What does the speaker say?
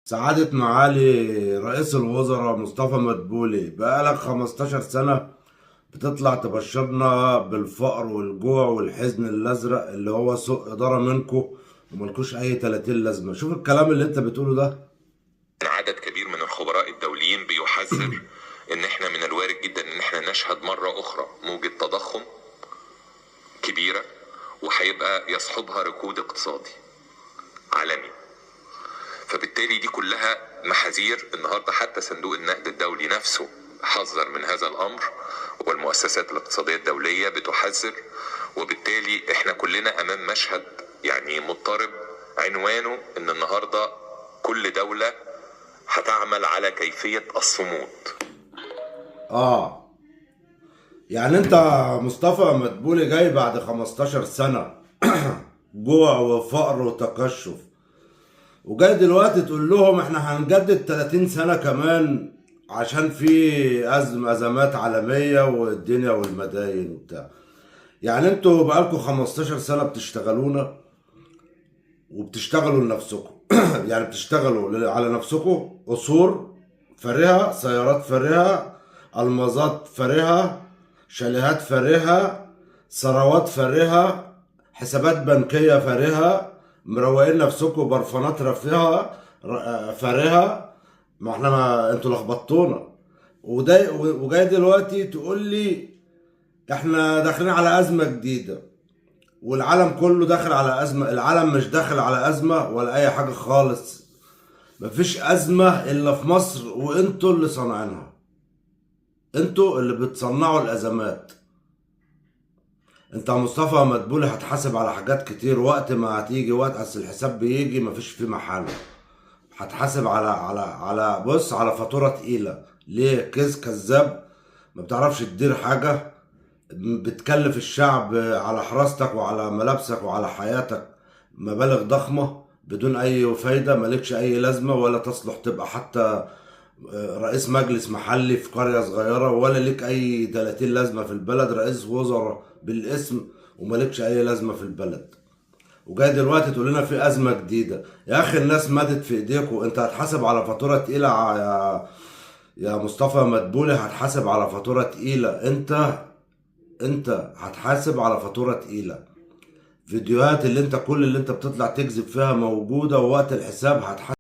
سعادة معالي رئيس الوزراء مصطفى مدبولي، بقالك 15 سنة بتطلع تبشرنا بالفقر والجوع والحزن الأزرق اللي هو سوء إدارة منكو وملكوش أي 30 لازمة. شوف الكلام اللي أنت بتقوله ده. عدد كبير من الخبراء الدوليين بيحذر ان احنا من الوارد جدا ان احنا نشهد مرة اخرى موجة تضخم كبيرة، وهيبقى يصحبها ركود اقتصادي عالمي. فبالتالي دي كلها محاذير. النهاردة حتى صندوق النقد الدولي نفسه حذر من هذا الامر، والمؤسسات الاقتصادية الدولية بتحذر. وبالتالي احنا كلنا امام مشهد يعني مضطرب، عنوانه ان النهاردة كل دولة هتعمل على كيفية الصمود. يعني أنت مصطفى مدبولي جاي بعد 15 سنة جوع وفقر وتقشف، وجاي دلوقتي تقول لهم احنا هنجدد 30 سنة كمان عشان في أزمات عالمية والدنيا والمداين وبتاع. يعني انتوا بقالكوا 15 سنة بتشتغلونا وبتشتغلوا لنفسكم يعني بتشتغلوا على نفسكم، قصور فارهة، سيارات فارهة، المازات فارهة، شاليهات فارهة، ثروات فارهة، حسابات بنكية فارهة، مروقين نفسكم برفانات رفيهة فارهة. ما احنا ما انتوا لخبطونا. وجاي دلوقتي تقول لي احنا داخلين على أزمة جديدة، والعالم كله داخل على أزمة. العالم مش داخل على أزمة ولا أي حاجة خالص. مفيش أزمة إلا في مصر، وانتوا اللي صانعينها، انتوا اللي بتصنعوا الأزمات. انت يا مصطفى مدبولي هتحاسب على حاجات كتير وقت ما هتيجي وقت، اصل الحساب بيجي مفيش فيه محل. هتحاسب على بص، على فاتورة تقيلة. ليه؟ كذاب، ما بتعرفش تدير حاجة، بتكلف الشعب على حراستك وعلى ملابسك وعلى حياتك مبالغ ضخمة بدون أي فايدة، مالكش أي لازمة، ولا تصلح تبقى حتى رئيس مجلس محلي في قرية صغيرة، ولا ليك أي 30 لازمة في البلد. رئيس وزراء بالاسم ومالكش أي لازمة في البلد، وجاي دلوقتي تقول لنا في أزمة جديدة. يا أخي الناس ماتت في إيديكوا. أنت هتحاسب على فاتورة تقيلة يا مصطفى مدبولي، هتحاسب على فاتورة تقيلة. انت هتحاسب على فاتورة تقيلة. فيديوهات اللي انت كل اللي انت بتطلع تكذب فيها موجودة، ووقت الحساب هتحاسب.